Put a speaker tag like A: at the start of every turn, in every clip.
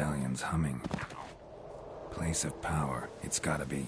A: medallion's humming. Place of power, it's gotta be.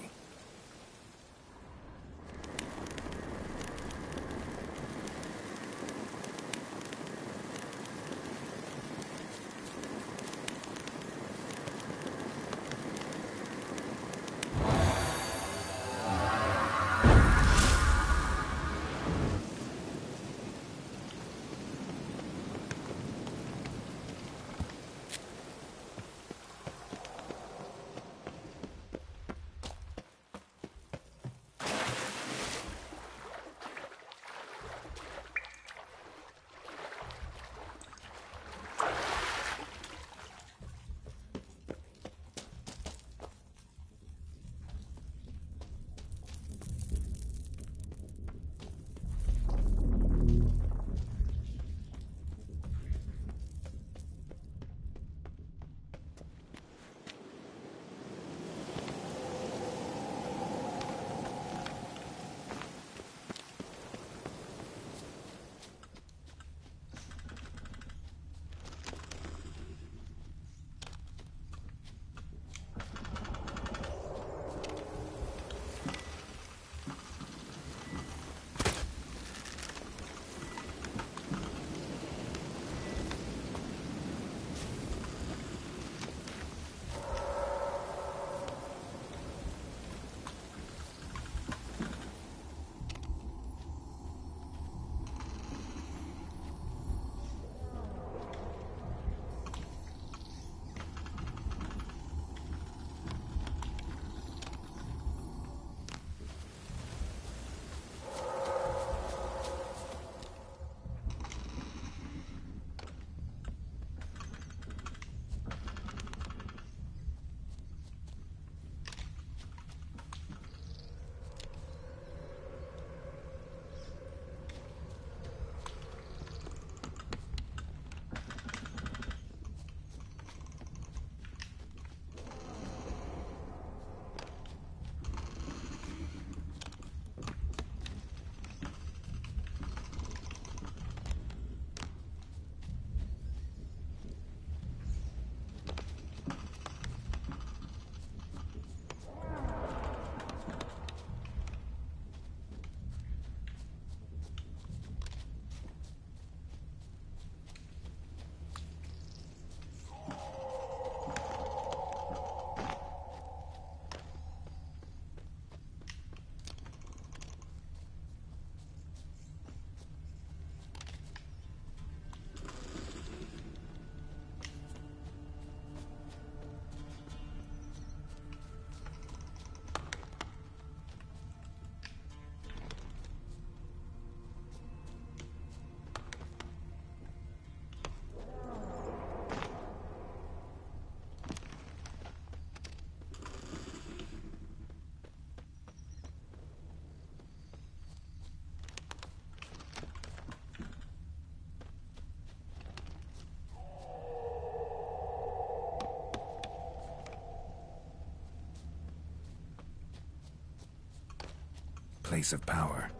A: Place of power.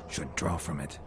A: Should draw from it.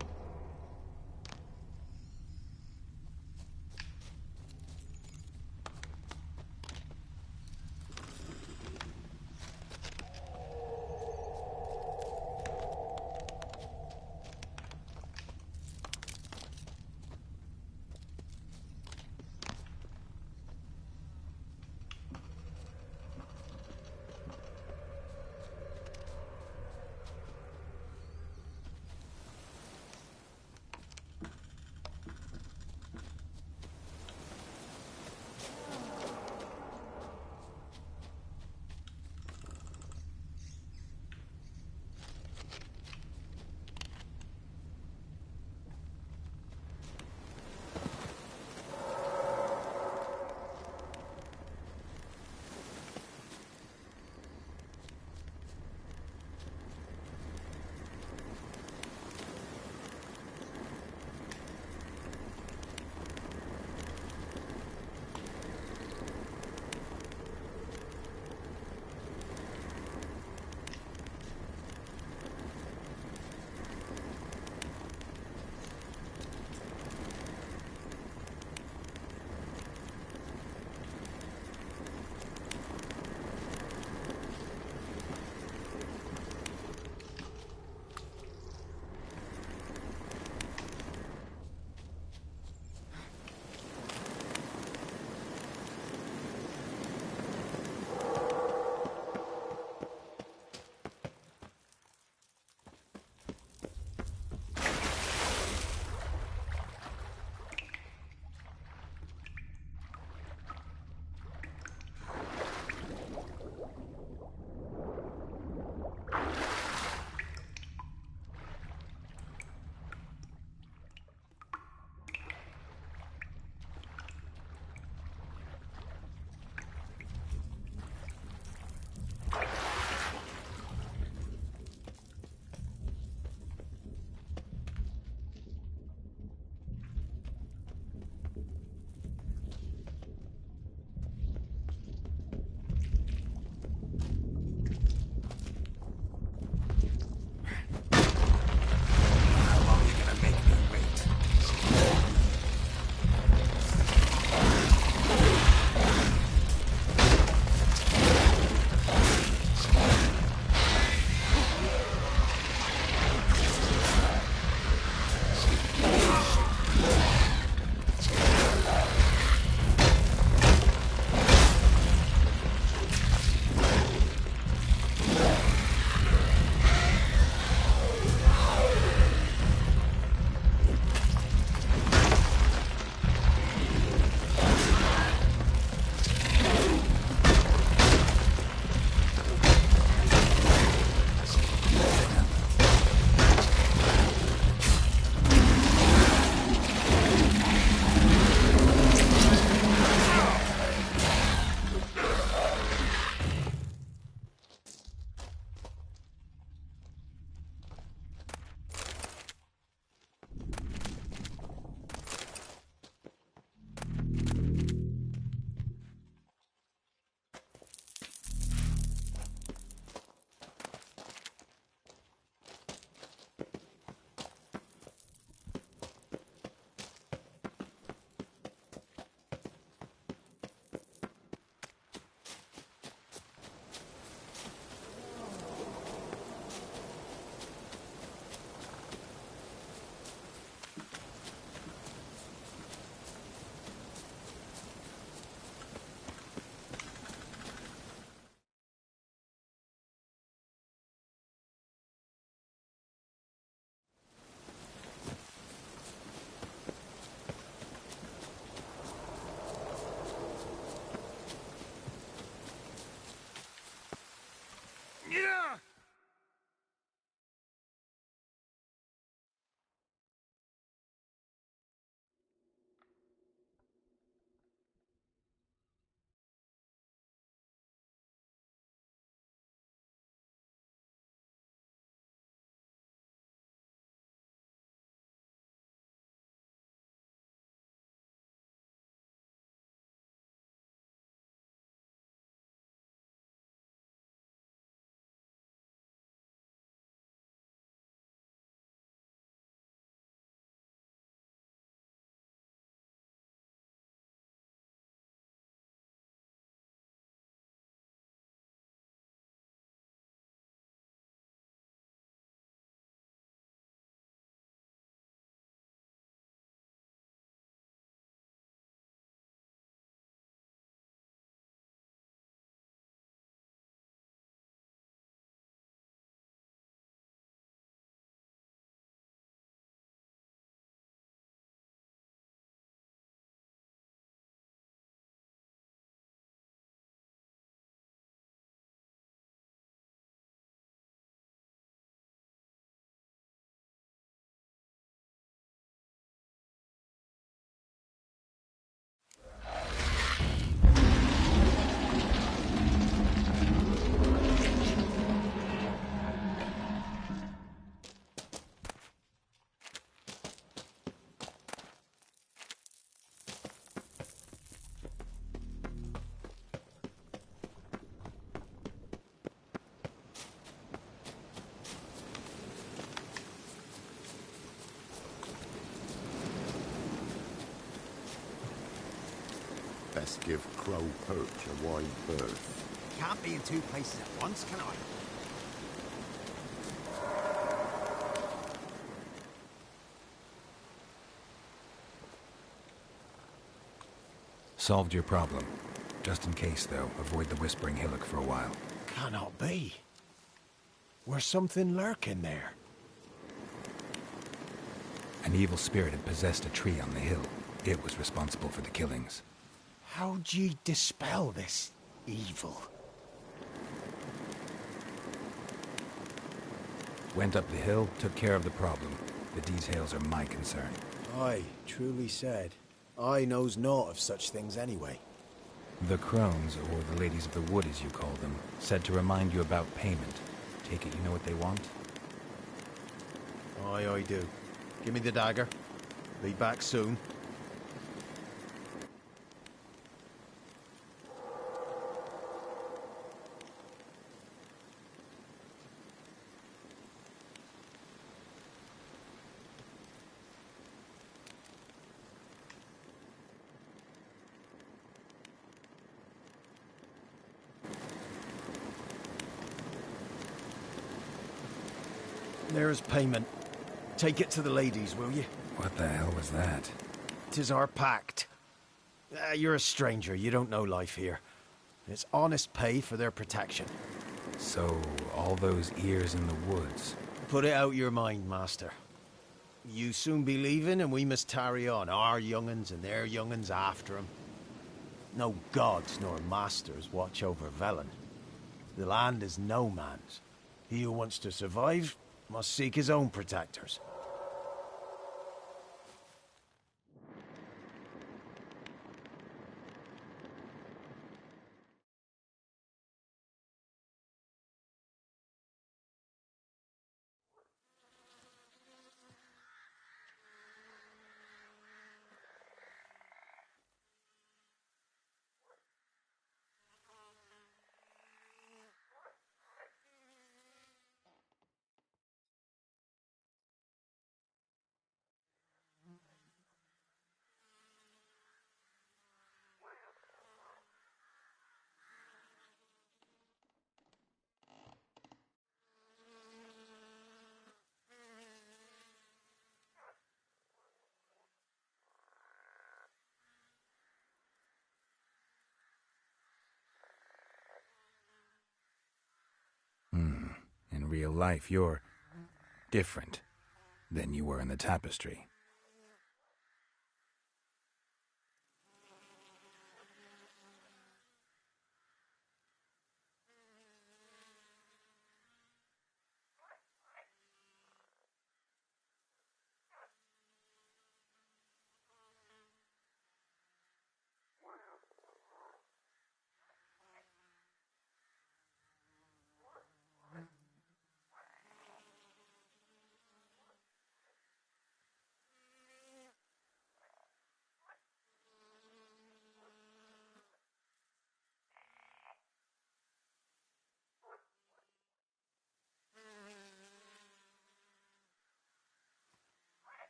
B: best give Crow Perch a wide berth.
C: Can't be in two places at once, can I?
A: Solved your problem. Just in case, though, avoid the Whispering Hillock for a while.
C: Cannot be. Where's something lurking there?
A: An evil spirit had possessed a tree on the hill. It was responsible for the killings.
C: How'd ye dispel this evil?
A: Went up the hill, took care of the problem. The details are my concern.
C: Aye, truly said. I knows naught of such things anyway.
A: The crones, or the ladies of the wood as you call them, said to remind you about payment. Take it you know what they want?
C: Aye, I do. Give me the dagger. Be back soon. There's payment. Take it to the ladies, will you?
A: What the hell was that?
C: 'Tis our pact. You're a stranger, you don't know life here. It's honest pay for their protection.
A: So, all those ears in the woods.
C: Put it out your mind, master. You soon be leaving and we must tarry on, our young'uns and their young'uns after 'em. No gods nor masters watch over Velen. The land is no man's. He who wants to survive must seek his own protectors.
A: In real life, you're different than you were in the tapestry.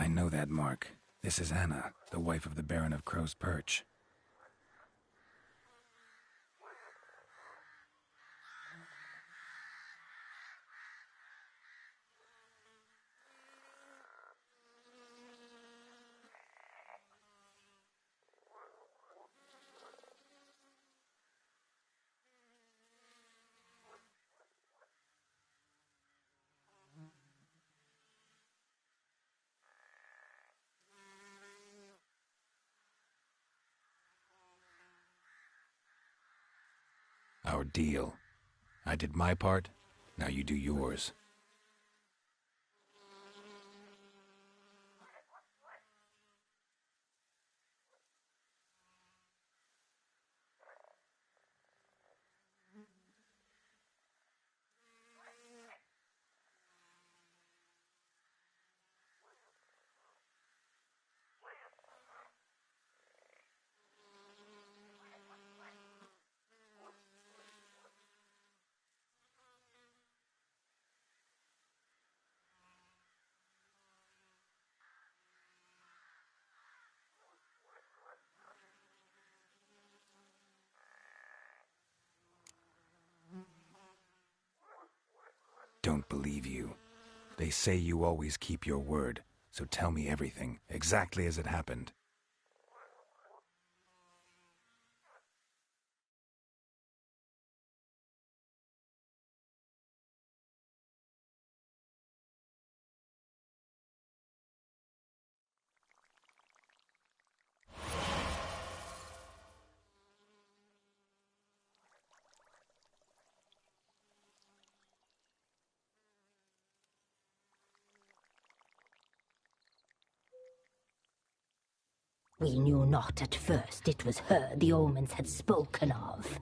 A: I know that mark. This is Anna, the wife of the Baron of Crow's Perch. Our deal. I did my part, now you do yours. don't believe you. They say you always keep your word, so tell me everything, exactly as it happened.
D: We knew not at first it was her the omens had spoken of.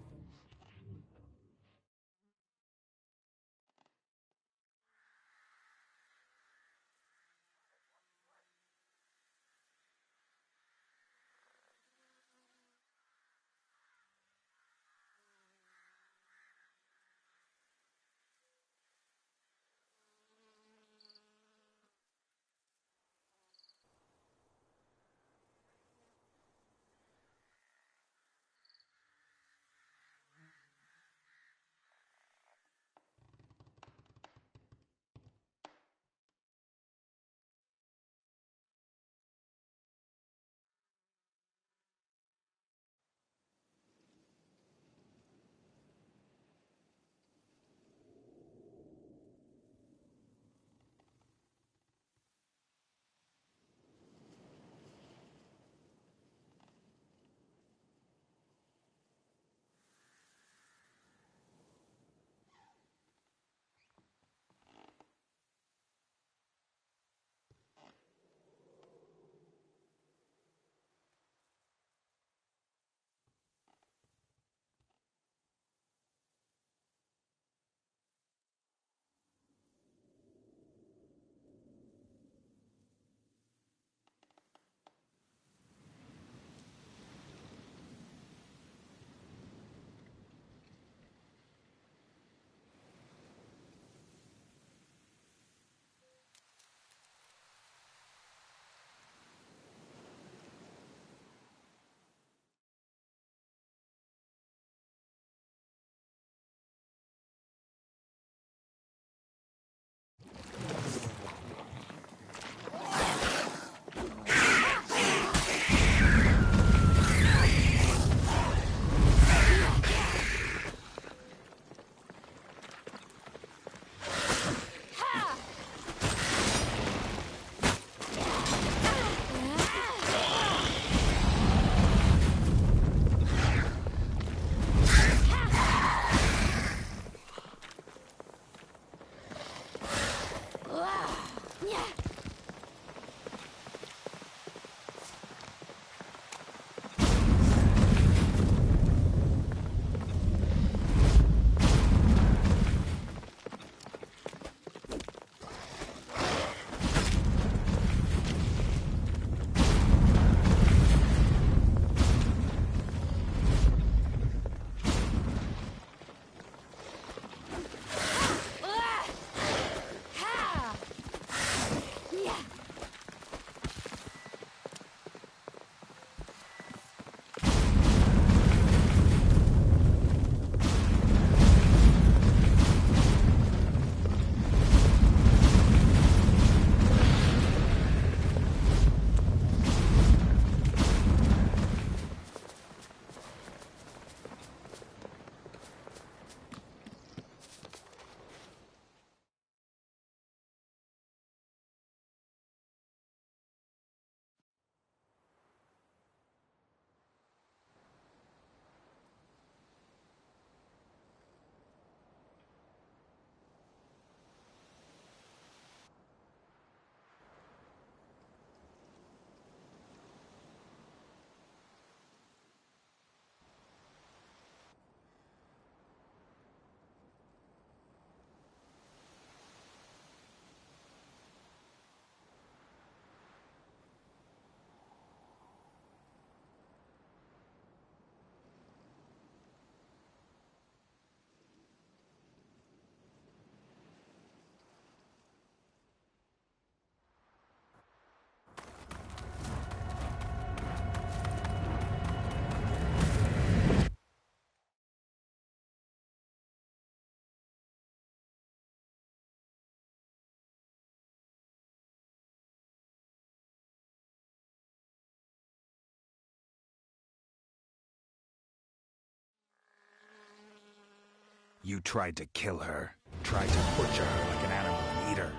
A: You tried to kill her. Tried to butcher her like an animal and eat her.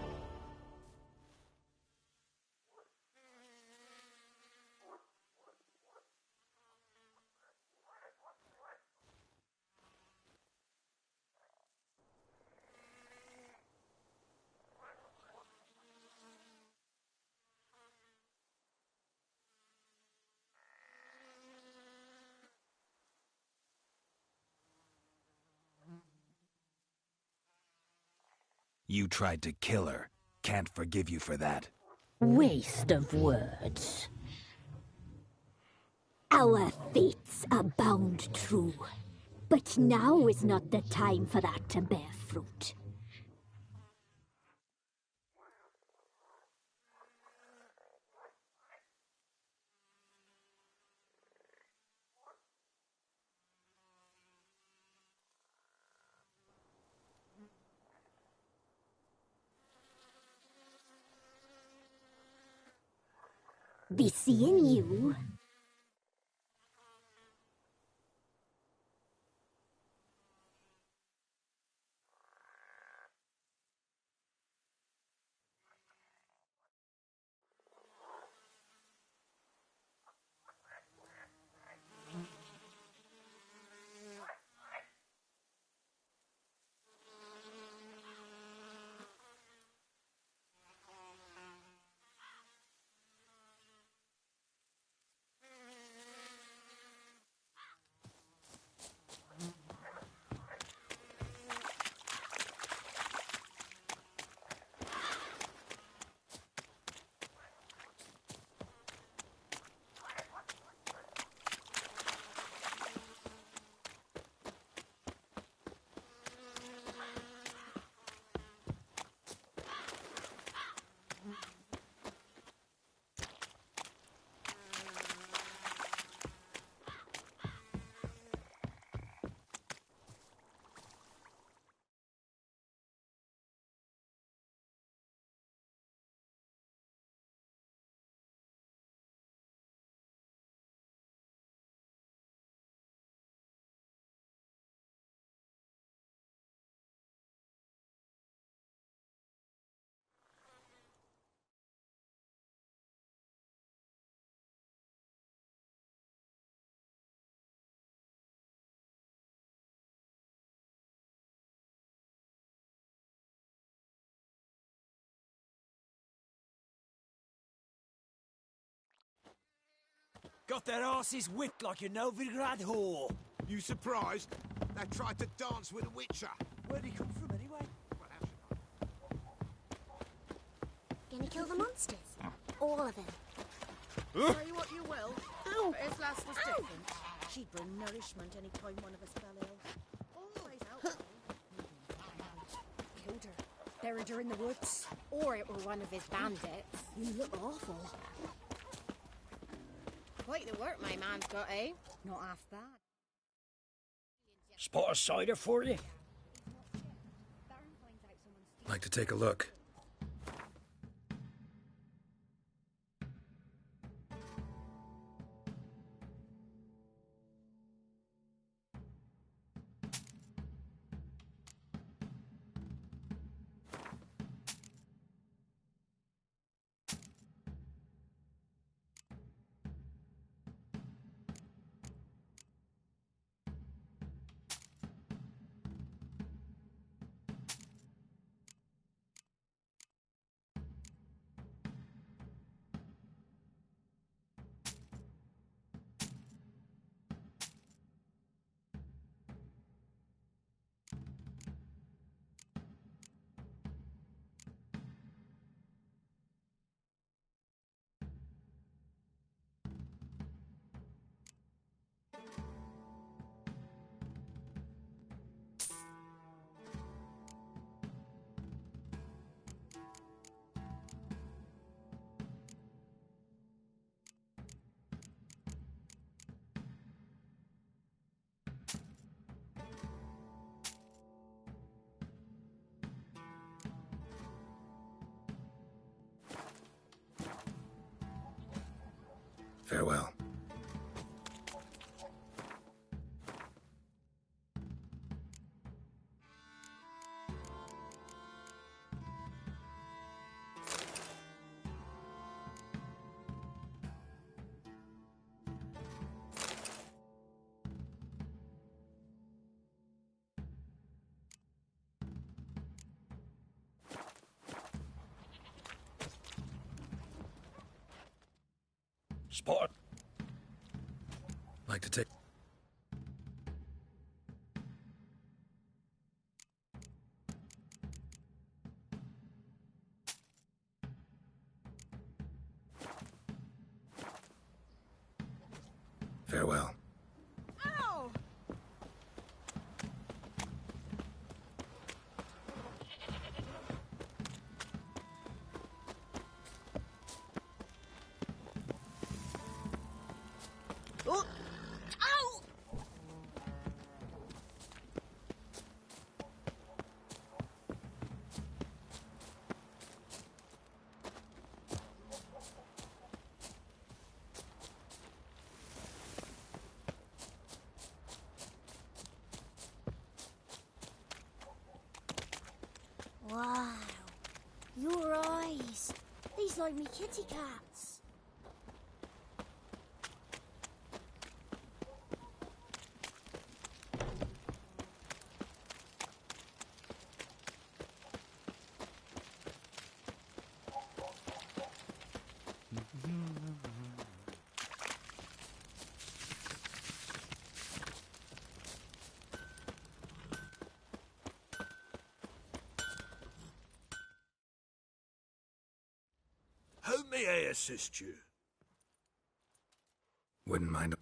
A: You tried to kill her. Can't forgive you for that.
D: Waste of words. Our fates are bound true. But now is not the time for that to bear fruit. Be seeing you.
E: Got their asses whipped like a Novigrad whore.
F: You surprised? They tried to dance with a witcher.
E: Where'd he come from anyway?
F: Well, how should I?
G: Gonna kill the monsters? All of them.
H: Tell you what you will.
G: Ow.
H: But his lass was different. She'd bring nourishment any time one of us fell ill. Always out.
G: Killed her. Buried her in the woods. Or it were one of his bandits. You look awful. Quite the work my man's got, eh? Not half bad.
E: Spot a cider for you?
A: Like to take a look.
I: Spot. Like to take... Farewell.
H: Ow! Oh! Ow!
D: Wow. Your eyes. These like me kitty cats.
I: How may I assist you? Wouldn't mind.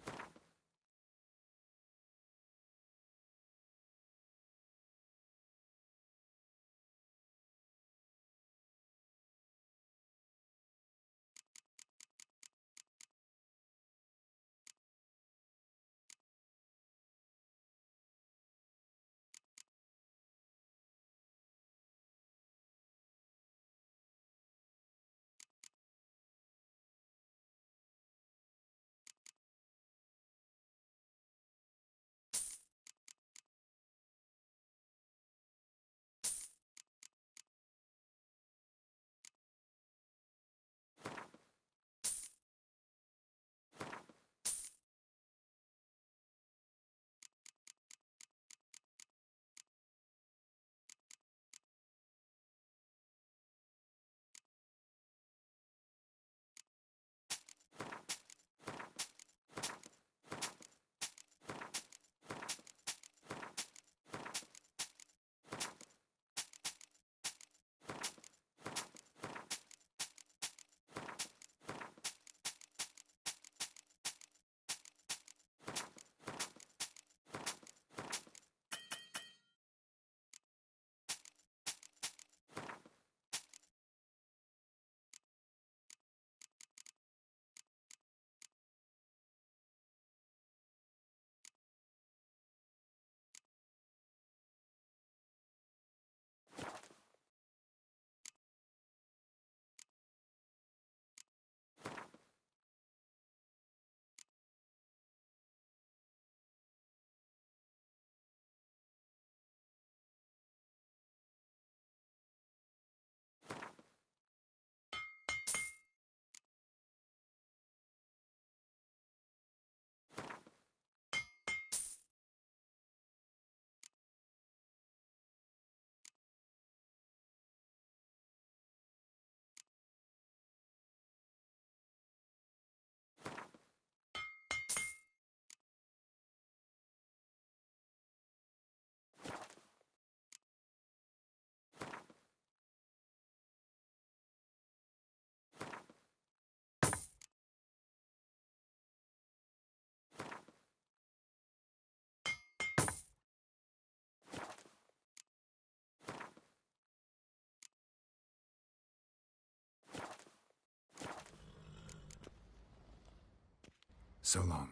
I: So long.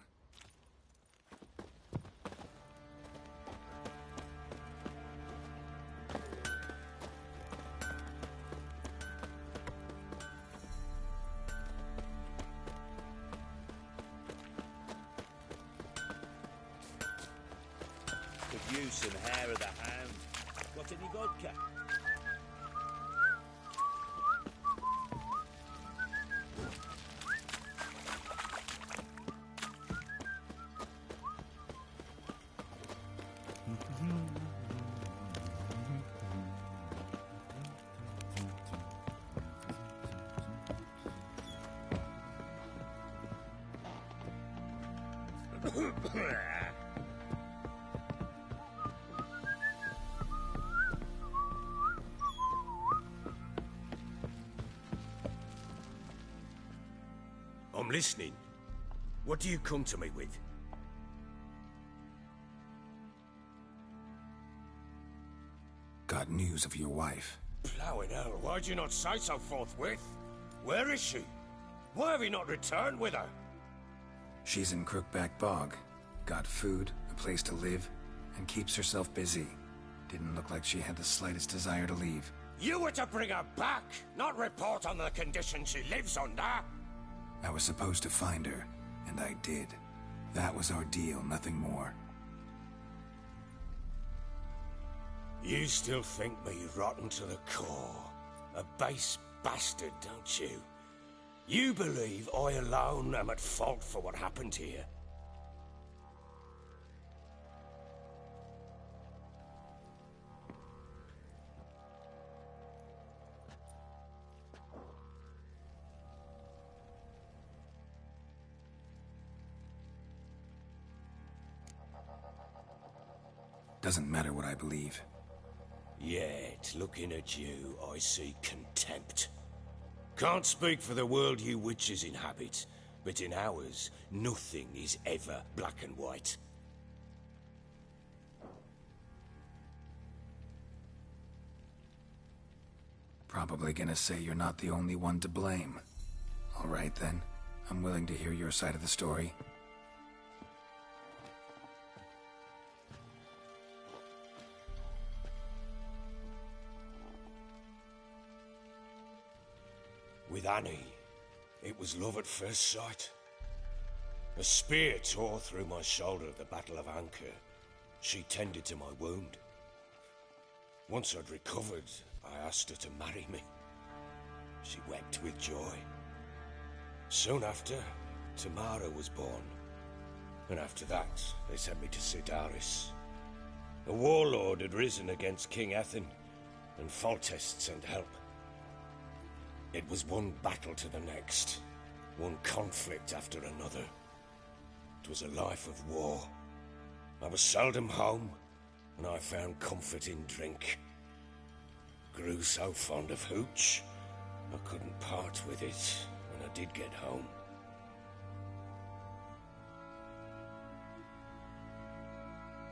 E: Could use some hair of the hound. Got any vodka?
I: I'm listening. What do you come to me with?
A: Got news of your wife.
I: Plowing hell, why'd you not say so forthwith? Where is she? Why have you not returned with her?
A: She's in Crookback Bog. Got food, a place to live, and keeps herself busy. Didn't look like she had the slightest desire to leave.
I: You were to bring her back, not report on the conditions she lives under.
A: I was supposed to find her, and I did. That was our deal, nothing more.
I: You still think me rotten to the core. A base bastard, don't you? You believe I alone am at fault for what happened here.
A: Doesn't matter what I believe.
I: Yet, looking at you, I see contempt. Can't speak for the world you witches inhabit, but in ours, nothing is ever black and white.
A: Probably gonna say you're not the only one to blame. All right then, I'm willing to hear your side of the story.
I: With Annie, it was love at first sight. A spear tore through my shoulder at the Battle of Anchor. She tended to my wound. Once I'd recovered, I asked her to marry me. She wept with joy. Soon after, Tamara was born. And after that, they sent me to Sidaris. A warlord had risen against King Ethan, and Foltest sent help. It was one battle to the next, one conflict after another. It was a life of war. I was seldom home, and I found comfort in drink. Grew so fond of hooch, I couldn't part with it when I did get home.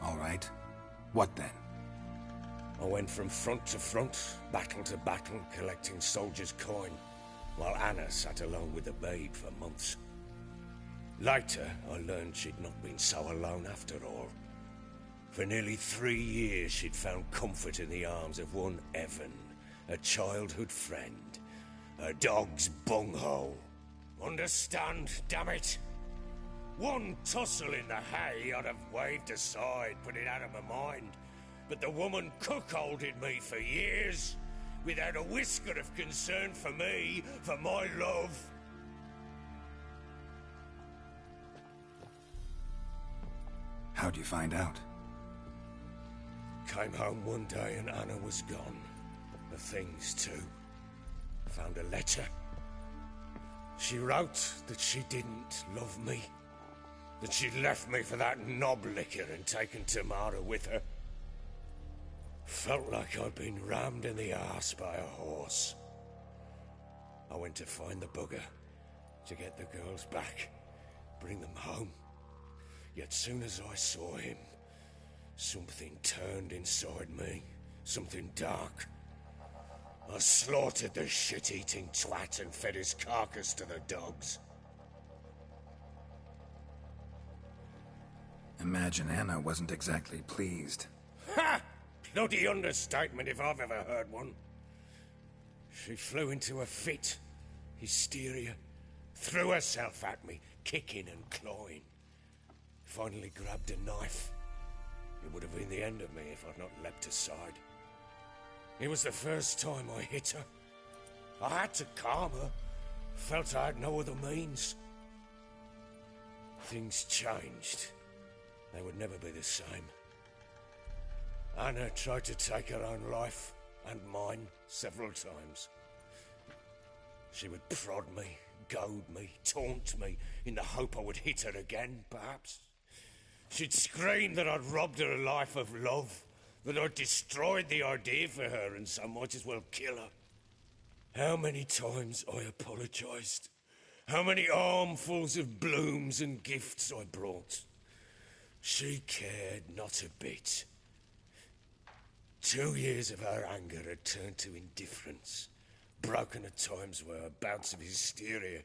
A: All right. What then?
I: I went from front to front, battle to battle, collecting soldiers' coin, while Anna sat alone with the babe for months. Later, I learned she'd not been so alone after all. For nearly 3 years, she'd found comfort in the arms of one Evan, a childhood friend, a dog's bunghole. Understand, damn it? One tussle in the hay I'd have waved aside, put it out of my mind. But the woman cuckolded me for years, without a whisker of concern for me, for my love.
A: How'd you find out?
I: Came home one day and Anna was gone. The things too. Found a letter. She wrote that she didn't love me. That she'd left me for that knob licker and taken Tamara with her. Felt like I'd been rammed in the arse by a horse. I went to find the bugger, to get the girls back, bring them home. Yet soon as I saw him, something turned inside me, something dark. I slaughtered the shit-eating twat and fed his carcass to the dogs.
A: Imagine Anna wasn't exactly pleased.
I: Ha! Bloody understatement if I've ever heard one. She flew into a fit, hysteria, threw herself at me, kicking and clawing. Finally grabbed a knife. It would have been the end of me if I'd not leapt aside. It was the first time I hit her. I had to calm her. Felt I had no other means. Things changed. They would never be the same. Anna tried to take her own life, and mine, several times. She would prod me, goad me, taunt me, in the hope I would hit her again, perhaps. She'd scream that I'd robbed her life of love, that I'd destroyed the idea for her and so might as well kill her. How many times I apologised. How many armfuls of blooms and gifts I brought. She cared not a bit. 2 years of her anger had turned to indifference, broken at times by her bouts of hysteria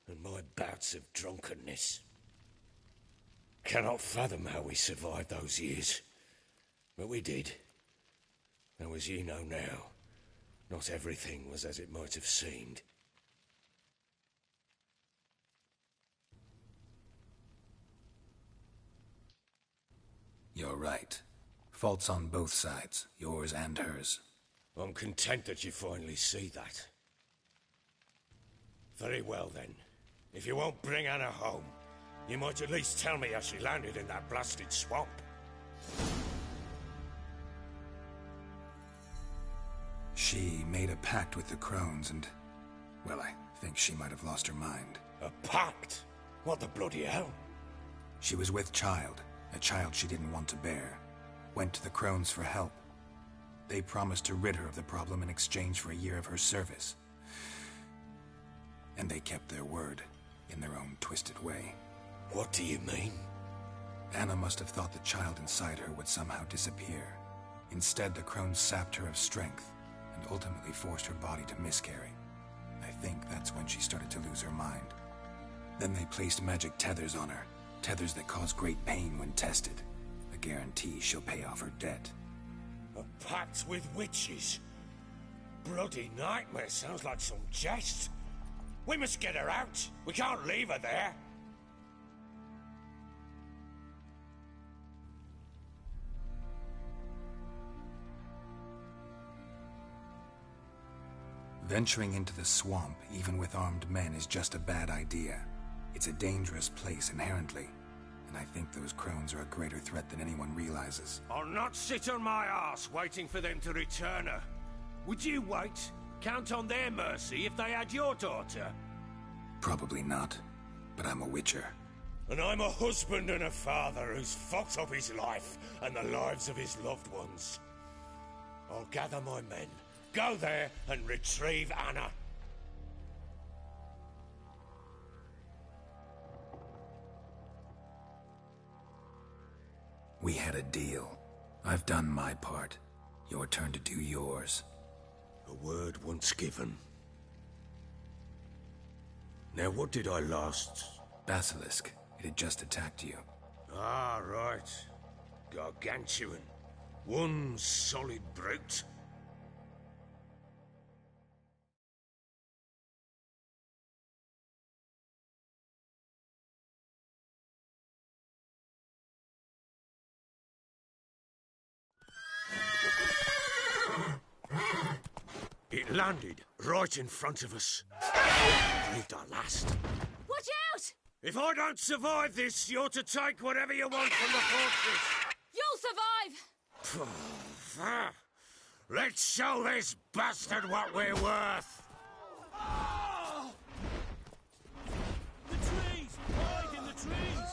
I: and my bouts of drunkenness. Cannot fathom how we survived those years, but we did. Though as you know now, not everything was as it might have seemed.
A: You're right. Faults on both sides, yours and hers.
I: I'm content that you finally see that. Very well then. If you won't bring Anna home, you might at least tell me how she landed in that blasted swamp.
A: She made a pact with the crones and... well, I think she might have lost her mind.
I: A pact? What the bloody hell?
A: She was with child, a child she didn't want to bear. Went to the crones for help. They promised to rid her of the problem in exchange for a year of her service. And they kept their word, in their own twisted way.
I: What do you mean?
A: Anna must have thought the child inside her would somehow disappear. Instead, the crones sapped her of strength, and ultimately forced her body to miscarry. I think that's when she started to lose her mind. Then they placed magic tethers on her, tethers that cause great pain when tested. A guarantee she'll pay off her debt.
I: A pact with witches? Bloody nightmare, sounds like some jest. We must get her out. We can't leave her there.
A: Venturing into the swamp, even with armed men, is just a bad idea. It's a dangerous place inherently, and I think those crones are a greater threat than anyone realizes.
I: I'll not sit on my arse waiting for them to return her. Would you wait? Count on their mercy if they had your daughter?
A: Probably not, but I'm a witcher.
I: And I'm a husband and a father who's fucked up his life and the lives of his loved ones. I'll gather my men, go there and retrieve Anna.
A: We had a deal. I've done my part. Your turn to do yours.
I: A word once given. Now what did I last?
A: Basilisk. It had just attacked you.
I: Ah, right. Gargantuan. One solid brute. It landed right in front of us. Believed our last.
G: Watch out!
I: If I don't survive this, you're to take whatever you want from the fortress.
G: You'll survive!
I: Let's show this bastard what we're worth.
E: The trees! Hide in the trees!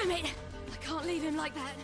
J: Damn it! I can't leave him like that.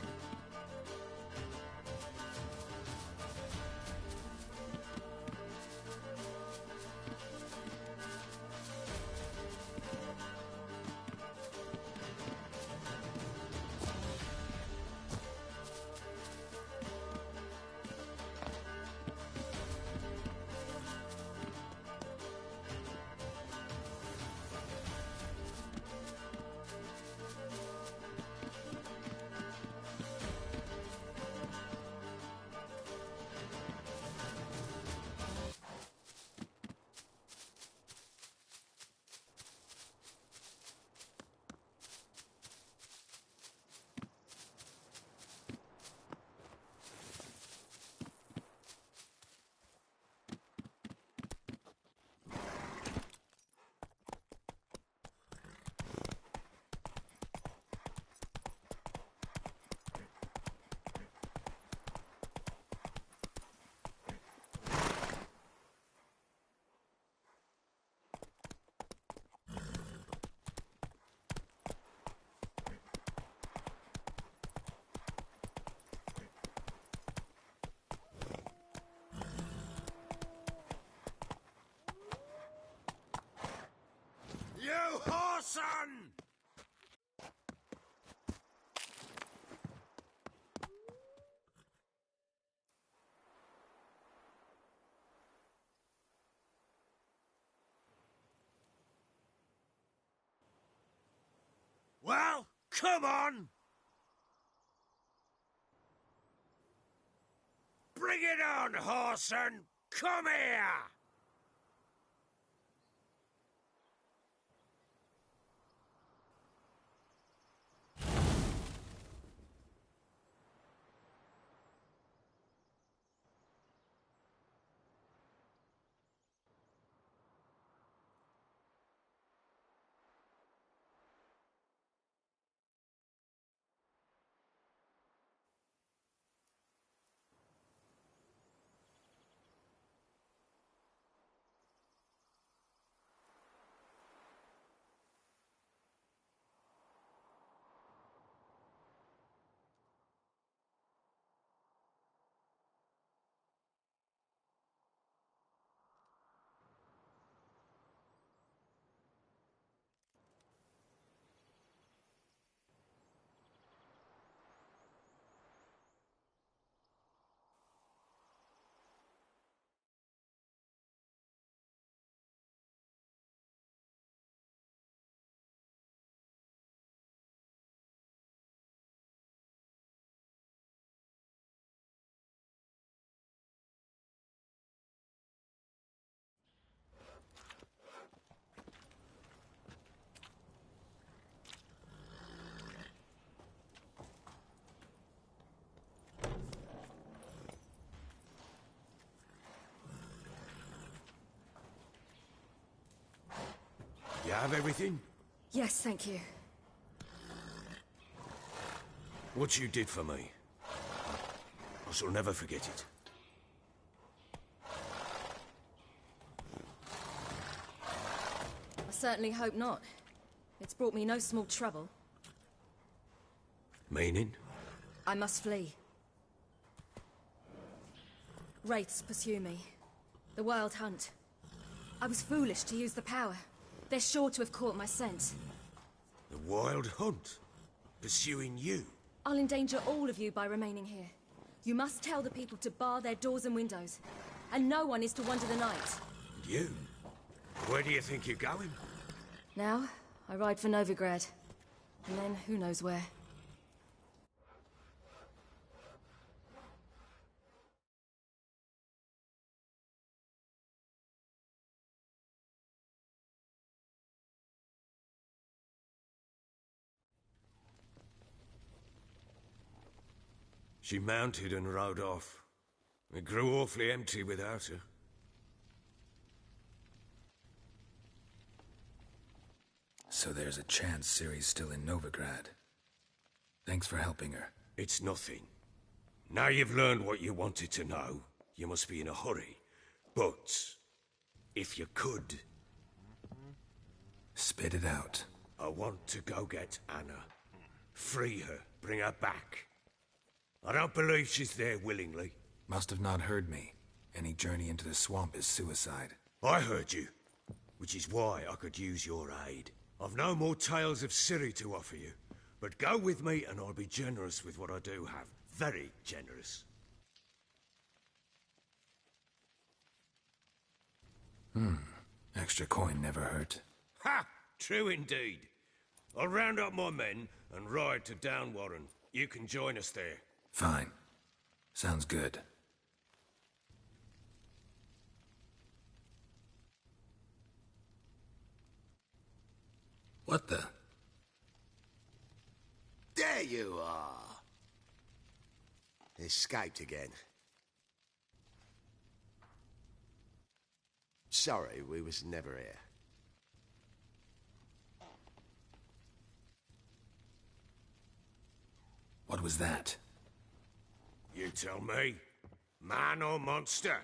I: You whoreson! Well, come on! Bring it on, whoreson! Come here! You have everything?
J: Yes, thank you.
I: What you did for me, I shall never forget it.
J: I certainly hope not. It's brought me no small trouble.
I: Meaning?
J: I must flee. Wraiths pursue me. The Wild Hunt. I was foolish to use the power. They're sure to have caught my scent.
I: The Wild Hunt? Pursuing you?
J: I'll endanger all of you by remaining here. You must tell the people to bar their doors and windows. And no one is to wander the night.
I: You? Where do you think you're going?
J: Now, I ride for Novigrad. And then, who knows where.
I: She mounted and rode off. It grew awfully empty without her.
A: So there's a chance Ciri's still in Novigrad. Thanks for helping her.
I: It's nothing. Now you've learned what you wanted to know, you must be in a hurry. But, if you could...
A: Spit it out.
I: I want to go get Anna. Free her, bring her back. I don't believe she's there willingly.
A: Must have not heard me. Any journey into the swamp is suicide.
I: I heard you, which is why I could use your aid. I've no more tales of Ciri to offer you, but go with me and I'll be generous with what I do have. Very generous.
A: Extra coin never hurt.
I: Ha! True indeed. I'll round up my men and ride to Downwarren. You can join us there.
A: Fine. Sounds good. What the?
F: There you are. Escaped again. Sorry, we was never here.
A: What was that?
I: You tell me. Man or monster?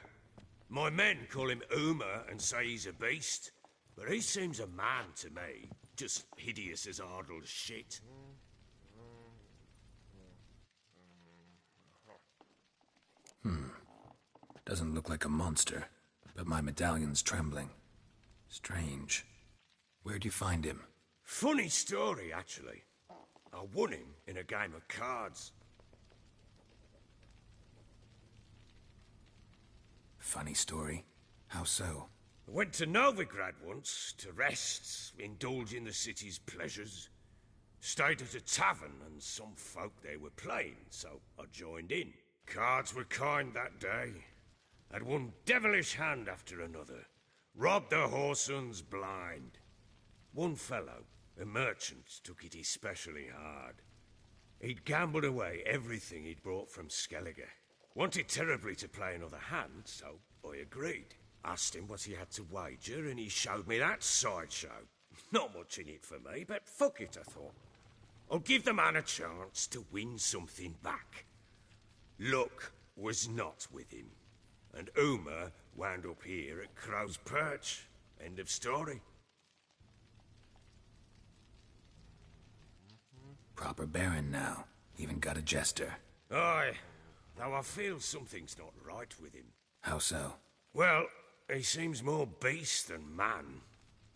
I: My men call him Uma and say he's a beast, but he seems a man to me. Just hideous as Ardle's shit.
A: Doesn't look like a monster, but my medallion's trembling. Strange. Where'd you find him?
I: Funny story, actually. I won him in a game of cards.
A: Funny story? How so?
I: I went to Novigrad once to rest, indulge in the city's pleasures. Stayed at a tavern and some folk there were playing, so I joined in. Cards were kind that day. Had one devilish hand after another. Robbed the whoresons blind. One fellow, a merchant, took it especially hard. He'd gambled away everything he'd brought from Skellige. Wanted terribly to play another hand, so I agreed. Asked him what he had to wager, and he showed me that sideshow. Not much in it for me, but fuck it, I thought. I'll give the man a chance to win something back. Luck was not with him, and Uma wound up here at Crow's Perch. End of story.
A: Proper baron now. Even got a jester.
I: Aye, though I feel something's not right with him.
A: How so?
I: Well, he seems more beast than man,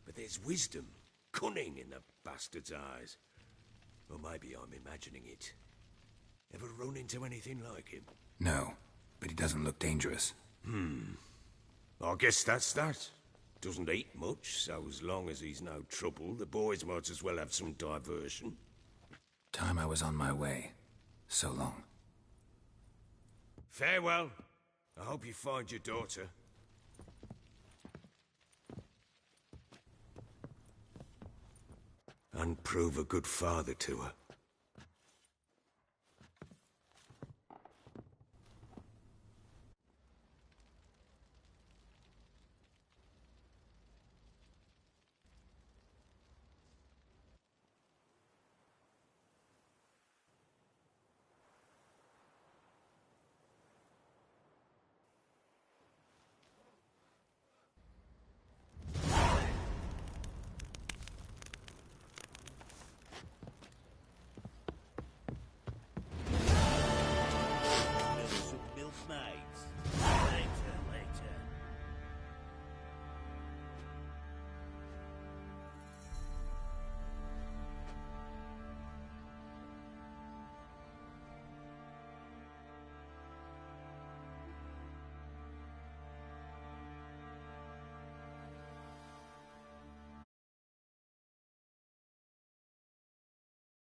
I: but there's wisdom, cunning in the bastard's eyes. Or maybe I'm imagining it. Ever run into anything like him?
A: No, but he doesn't look dangerous.
I: I guess that's that. Doesn't eat much, so as long as he's no trouble, the boys might as well have some diversion.
A: Time I was on my way. So long.
I: Farewell. I hope you find your daughter. And prove a good father to her.